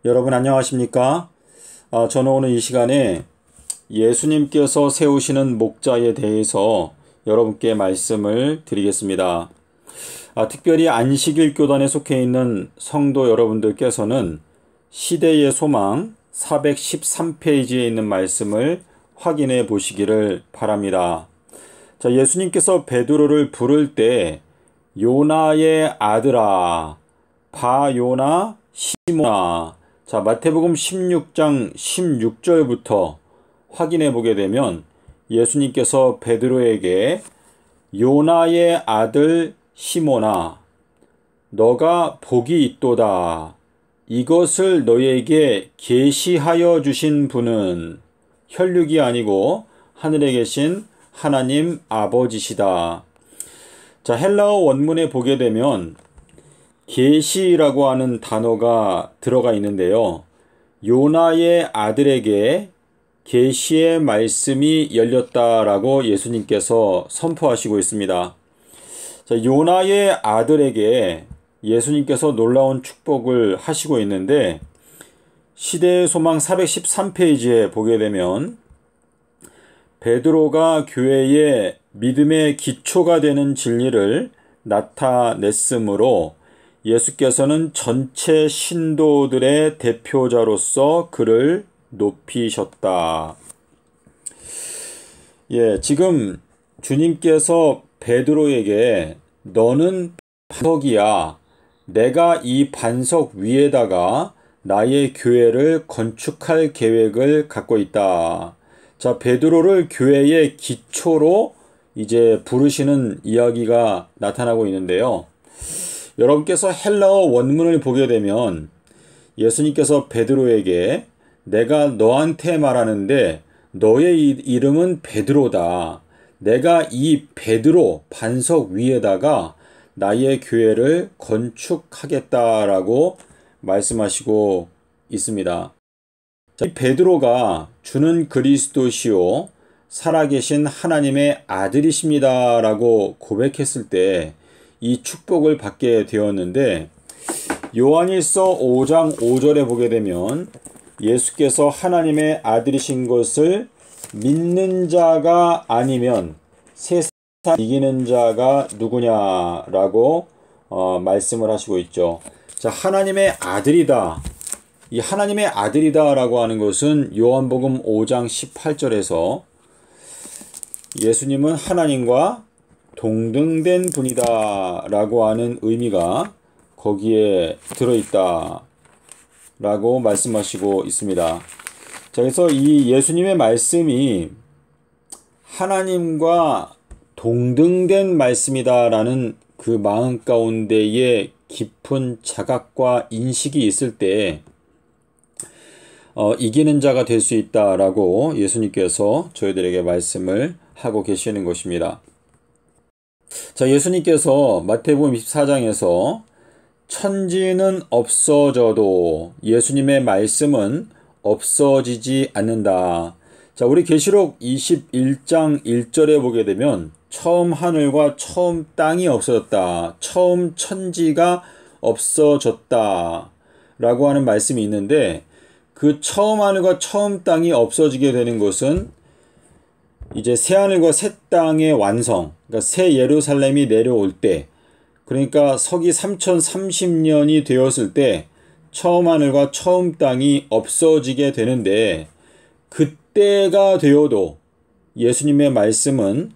여러분 안녕하십니까? 저는 오늘 이 시간에 예수님께서 세우시는 목자에 대해서 여러분께 말씀을 드리겠습니다. 특별히 안식일 교단에 속해 있는 성도 여러분들께서는 시대의 소망 413페이지에 있는 말씀을 확인해 보시기를 바랍니다. 예수님께서 베드로를 부를 때 요나의 아들아, 바요나 시몬아. 마태복음 16장 16절부터 확인해 보게 되면 예수님께서 베드로에게 요나의 아들 시몬아, 너가 복이 있도다. 이것을 너에게 계시하여 주신 분은 혈육이 아니고 하늘에 계신 하나님 아버지시다. 헬라어 원문에 보게 되면 계시라고 하는 단어가 들어가 있는데요. 요나의 아들에게 계시의 말씀이 열렸다라고 예수님께서 선포하시고 있습니다. 요나의 아들에게 예수님께서 놀라운 축복을 하시고 있는데 시대의 소망 413페이지에 보게 되면 베드로가 교회의 믿음의 기초가 되는 진리를 나타냈으므로 예수께서는 전체 신도들의 대표자로서 그를 높이셨다. 지금 주님께서 베드로에게 너는 반석이야. 내가 이 반석 위에다가 나의 교회를 건축할 계획을 갖고 있다. 베드로를 교회의 기초로 이제 부르시는 이야기가 나타나고 있는데요. 여러분께서 헬라어 원문을 보게 되면 예수님께서 베드로에게 내가 너한테 말하는데 너의 이름은 베드로다. 내가 이 베드로 반석 위에다가 나의 교회를 건축하겠다라고 말씀하시고 있습니다. 이 베드로가 주는 그리스도시요 살아계신 하나님의 아들이십니다 라고 고백했을 때 이 축복을 받게 되었는데 요한일서 5장 5절에 보게 되면 예수께서 하나님의 아들이신 것을 믿는 자가 아니면 세상 이기는 자가 누구냐라고 말씀을 하시고 있죠. 하나님의 아들이다. 이 하나님의 아들이다 라고 하는 것은 요한복음 5장 18절에서 예수님은 하나님과 동등된 분이다 라고 하는 의미가 거기에 들어있다 라고 말씀하시고 있습니다. 그래서 이 예수님의 말씀이 하나님과 동등된 말씀이다 라는 그 마음 가운데에 깊은 자각과 인식이 있을 때 이기는 자가 될 수 있다라고 예수님께서 저희들에게 말씀을 하고 계시는 것입니다. 예수님께서 마태복음 24장에서 천지는 없어져도 예수님의 말씀은 없어지지 않는다. 우리 계시록 21장 1절에 보게 되면 처음 하늘과 처음 땅이 없어졌다. 처음 천지가 없어졌다. 라고 하는 말씀이 있는데 그 처음 하늘과 처음 땅이 없어지게 되는 것은 이제 새 하늘과 새 땅의 완성, 그러니까 새 예루살렘이 내려올 때, 그러니까 서기 3030년이 되었을 때 처음 하늘과 처음 땅이 없어지게 되는데 그때가 되어도 예수님의 말씀은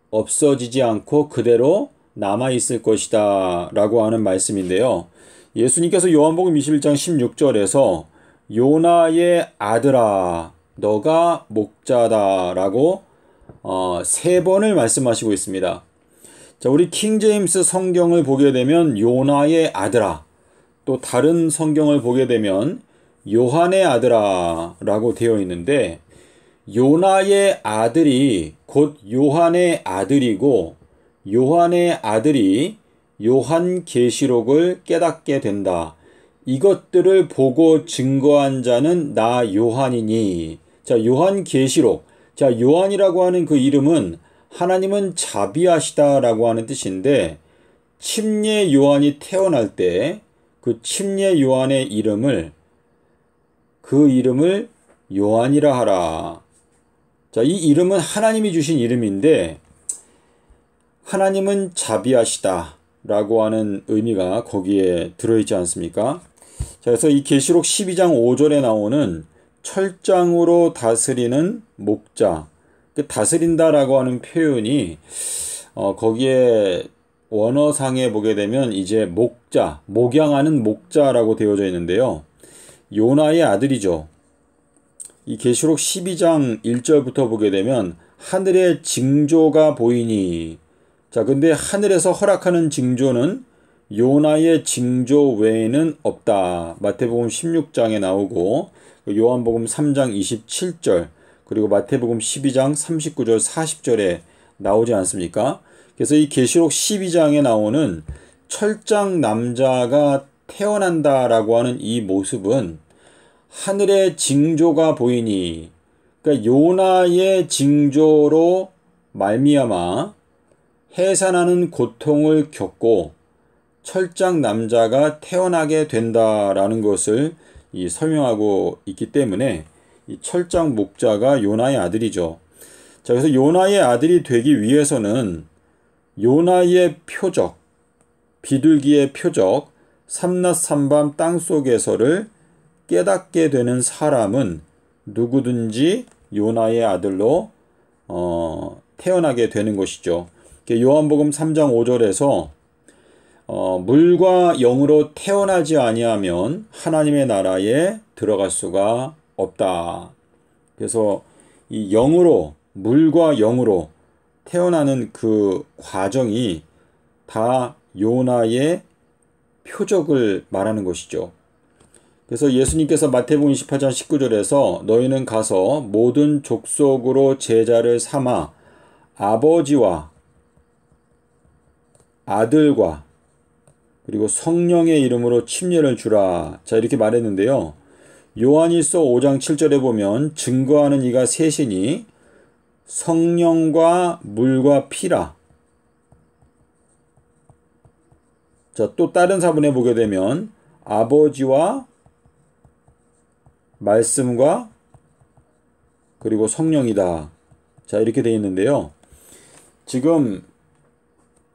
없어지지 않고 그대로 남아있을 것이다 라고 하는 말씀인데요. 예수님께서 요한복음 21장 16절에서 요나의 아들아 너가 목자다 라고 3번을 말씀하시고 있습니다. 우리 킹제임스 성경을 보게 되면 요나의 아들아, 또 다른 성경을 보게 되면 요한의 아들아 라고 되어 있는데 요나의 아들이 곧 요한의 아들이고 요한의 아들이 요한계시록을 깨닫게 된다. 이것들을 보고 증거한 자는 나 요한이니. 요한계시록. 요한이라고 하는 그 이름은 하나님은 자비하시다라고 하는 뜻인데 침례 요한이 태어날 때 그 침례 요한의 이름을 그 이름을 요한이라 하라. 자, 이 이름은 하나님이 주신 이름인데 하나님은 자비하시다 라고 하는 의미가 거기에 들어있지 않습니까? 자, 그래서 이 계시록 12장 5절에 나오는 철장으로 다스리는 목자, 그 다스린다 라고 하는 표현이 거기에 원어상에 보게 되면 이제 목자, 목양하는 목자라고 되어져 있는데요. 요나의 아들이죠. 이 계시록 12장 1절부터 보게 되면 하늘의 징조가 보이니, 자, 근데 하늘에서 허락하는 징조는 요나의 징조 외에는 없다. 마태복음 16장에 나오고 요한복음 3장 27절 그리고 마태복음 12장 39절 40절에 나오지 않습니까? 그래서 이 계시록 12장에 나오는 철장 남자가 태어난다라고 하는 이 모습은 하늘의 징조가 보이니, 그러니까 요나의 징조로 말미암아 해산하는 고통을 겪고 철장 남자가 태어나게 된다라는 것을 설명하고 있기 때문에 이 철장 목자가 요나의 아들이죠. 자, 그래서 요나의 아들이 되기 위해서는 요나의 표적, 비둘기의 표적, 삼낮 삼밤 땅속에서를 깨닫게 되는 사람은 누구든지 요나의 아들로 태어나게 되는 것이죠. 요한복음 3장 5절에서 물과 영으로 태어나지 아니하면 하나님의 나라에 들어갈 수가 없다. 그래서 이 영으로, 물과 영으로 태어나는 그 과정이 다 요나의 표적을 말하는 것이죠. 그래서 예수님께서 마태복음 28장 19절에서 너희는 가서 모든 족속으로 제자를 삼아 아버지와 아들과 그리고 성령의 이름으로 침례를 주라. 자, 이렇게 말했는데요. 요한일서 5장 7절에 보면 증거하는 이가 셋이니 성령과 물과 피라. 자, 또 다른 사본에 보게 되면 아버지와 말씀과 그리고 성령이다. 자, 이렇게 되어 있는데요. 지금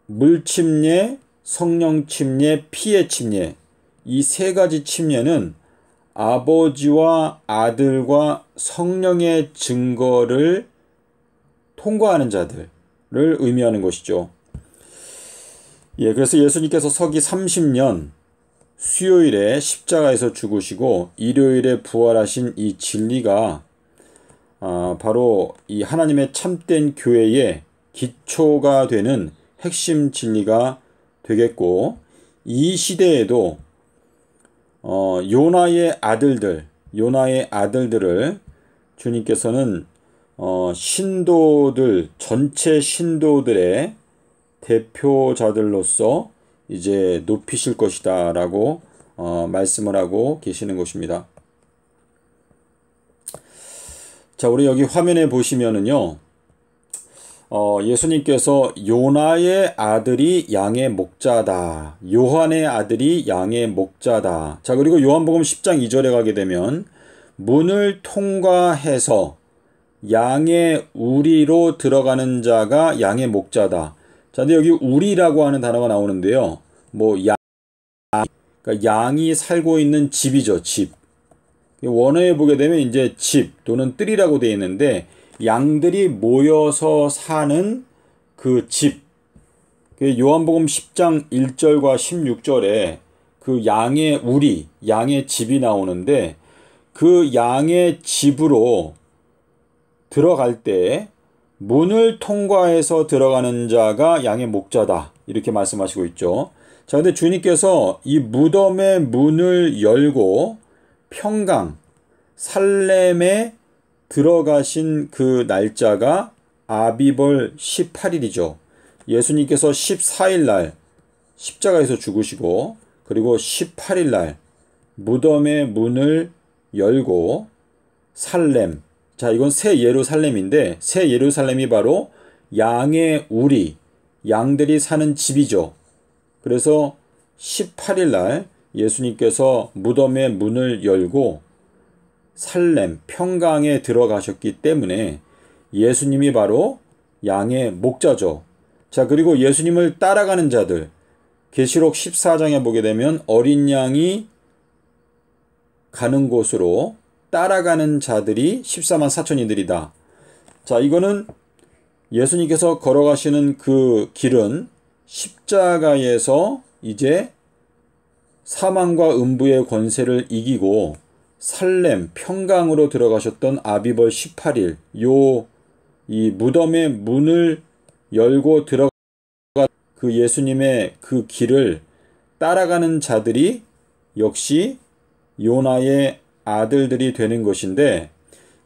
물 침례, 성령 침례, 피의 침례, 이 세 가지 침례는 아버지와 아들과 성령의 증거를 통과하는 자들을 의미하는 것이죠. 예, 그래서 예수님께서 서기 30년 수요일에 십자가에서 죽으시고 일요일에 부활하신 이 진리가 바로 이 하나님의 참된 교회의 기초가 되는 핵심 진리가 되겠고, 이 시대에도 요나의 아들들을 주님께서는 신도들, 전체 신도들의 대표자들로서 이제 높이실 것이다 라고 말씀을 하고 계시는 것입니다. 자, 우리 여기 화면에 보시면은요, 예수님께서 요나의 아들이 양의 목자다, 요한의 아들이 양의 목자다. 자, 그리고 요한복음 10장 2절에 가게 되면 문을 통과해서 양의 우리로 들어가는 자가 양의 목자다. 자, 근데 여기 우리라고 하는 단어가 나오는데요. 그러니까 양이 살고 있는 집이죠, 집. 원어에 보게 되면 이제 집 또는 뜰이라고 되어 있는데 양들이 모여서 사는 그 집. 요한복음 10장 1절과 16절에 그 양의 우리, 양의 집이 나오는데 그 양의 집으로 들어갈 때 문을 통과해서 들어가는 자가 양의 목자다. 이렇게 말씀하시고 있죠. 자, 근데 주님께서 이 무덤의 문을 열고 평강, 살렘에 들어가신 그 날짜가 아비벌 18일이죠. 예수님께서 14일 날 십자가에서 죽으시고 그리고 18일 날 무덤의 문을 열고 살렘, 자, 이건 새 예루살렘인데 새 예루살렘이 바로 양의 우리, 양들이 사는 집이죠. 그래서 18일 날 예수님께서 무덤의 문을 열고 살렘, 평강에 들어가셨기 때문에 예수님이 바로 양의 목자죠. 자, 그리고 예수님을 따라가는 자들, 계시록 14장에 보게 되면 어린 양이 가는 곳으로 따라가는 자들이 14만 4천이들이다. 자, 이거는 예수님께서 걸어가시는 그 길은 십자가에서 이제 사망과 음부의 권세를 이기고 살렘, 평강으로 들어가셨던 아비벌 18일, 이 무덤의 문을 열고 들어가 그 예수님의 그 길을 따라가는 자들이 역시 요나의 아들들이 되는 것인데,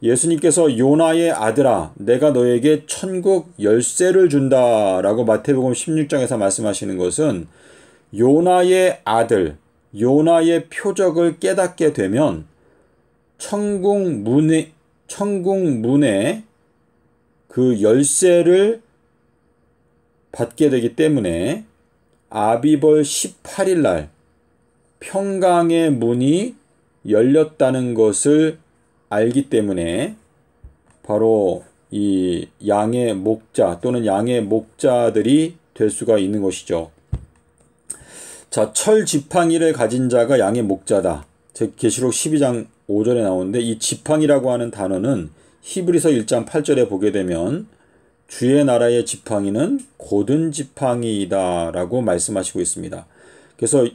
예수님께서 요나의 아들아, 내가 너에게 천국 열쇠를 준다 라고 마태복음 16장에서 말씀하시는 것은 요나의 아들, 요나의 표적을 깨닫게 되면 천국 문에 그 열쇠를 받게 되기 때문에 아비벌 18일 날 평강의 문이 열렸다는 것을 알기 때문에 바로 이 양의 목자 또는 양의 목자들이 될 수가 있는 것이죠. 자, 철 지팡이를 가진 자가 양의 목자다. 즉 계시록 12장 5절에 나오는데, 이 지팡이라고 하는 단어는 히브리서 1장 8절에 보게 되면 주의 나라의 지팡이는 곧은 지팡이이다 라고 말씀하시고 있습니다. 그래서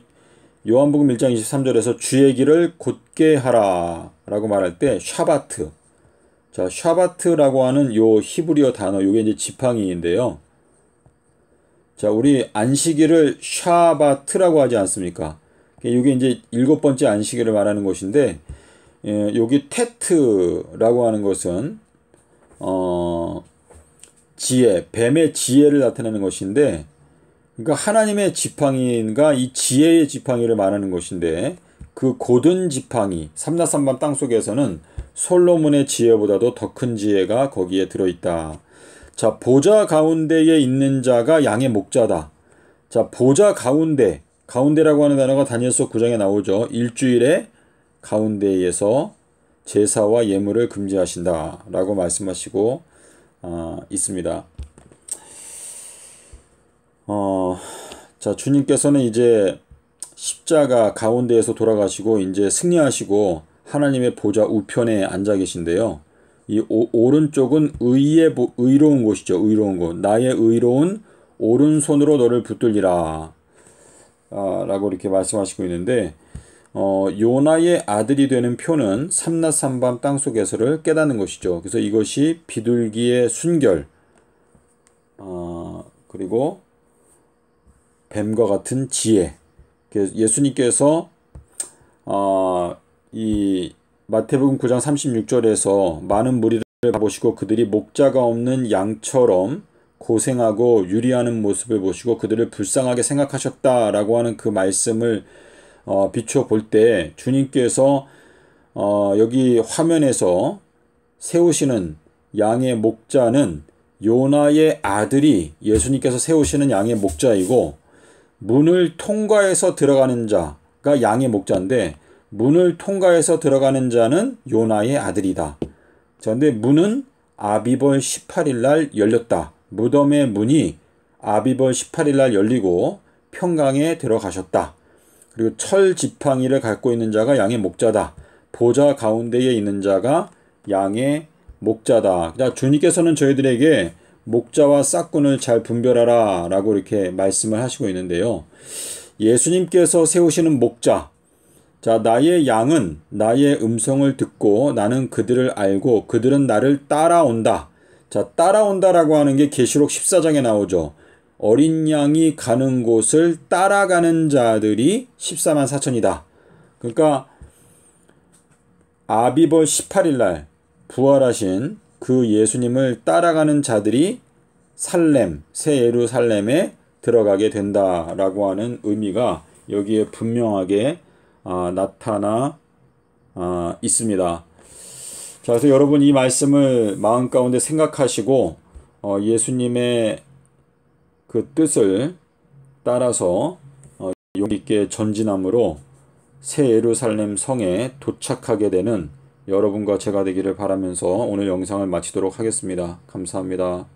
요한복음 1장 23절에서 주의 길을 곧게 하라 라고 말할 때 샤바트, 자, 샤바트라고 하는 요 히브리어 단어, 요게 이제 지팡이인데요. 자, 우리 안식일을 샤바트라고 하지 않습니까? 요게 이제 7번째 안식일을 말하는 것인데, 여기 테트라고 하는 것은 지혜, 뱀의 지혜를 나타내는 것인데, 그러니까 하나님의 지팡이가 이 지혜의 지팡이를 말하는 것인데, 그 곧은 지팡이, 삼라산밤 땅속에서는 솔로몬의 지혜보다도 더 큰 지혜가 거기에 들어있다. 자, 보좌 가운데에 있는 자가 양의 목자다. 자, 보좌 가운데라고 하는 단어가 다니엘서 9장에 나오죠. 일주일에 가운데에서 제사와 예물을 금지하신다 라고 말씀하시고 있습니다. 자, 주님께서는 이제 십자가 가운데에서 돌아가시고 이제 승리하시고 하나님의 보좌 우편에 앉아 계신데요. 이 오른쪽은 의로운 곳이죠. 의로운 곳. 나의 의로운 오른손으로 너를 붙들리라 라고 이렇게 말씀하시고 있는데, 요나의 아들이 되는 표는 삼라산밤 땅속에서를 깨닫는 것이죠. 그래서 이것이 비둘기의 순결, 그리고 뱀과 같은 지혜. 예수님께서 이 마태복음 9장 36절에서 많은 무리를 보시고 그들이 목자가 없는 양처럼 고생하고 유리하는 모습을 보시고 그들을 불쌍하게 생각하셨다라고 하는 그 말씀을 비추어 볼 때, 주님께서 여기 화면에서 세우시는 양의 목자는 요나의 아들이 예수님께서 세우시는 양의 목자이고, 문을 통과해서 들어가는 자가 양의 목자인데, 문을 통과해서 들어가는 자는 요나의 아들이다. 자, 근데 문은 아비벌 18일 날 열렸다. 무덤의 문이 아비벌 18일 날 열리고 평강에 들어가셨다. 그리고 철 지팡이를 갖고 있는 자가 양의 목자다. 보좌 가운데에 있는 자가 양의 목자다. 자, 주님께서는 저희들에게 목자와 싹군을 잘 분별하라 라고 이렇게 말씀을 하시고 있는데요. 예수님께서 세우시는 목자, 자, 나의 양은 나의 음성을 듣고 나는 그들을 알고 그들은 나를 따라온다. 자, 따라온다라고 하는 게 계시록 14장에 나오죠. 어린 양이 가는 곳을 따라가는 자들이 14만 4천이다. 그러니까 아비벌 18일 날 부활하신 그 예수님을 따라가는 자들이 살렘, 새 예루살렘에 들어가게 된다라고 하는 의미가 여기에 분명하게 나타나 있습니다. 자, 그래서 여러분 이 말씀을 마음 가운데 생각하시고 예수님의 그 뜻을 따라서 용기 있게 전진함으로 새 예루살렘 성에 도착하게 되는 여러분과 제가 되기를 바라면서 오늘 영상을 마치도록 하겠습니다. 감사합니다.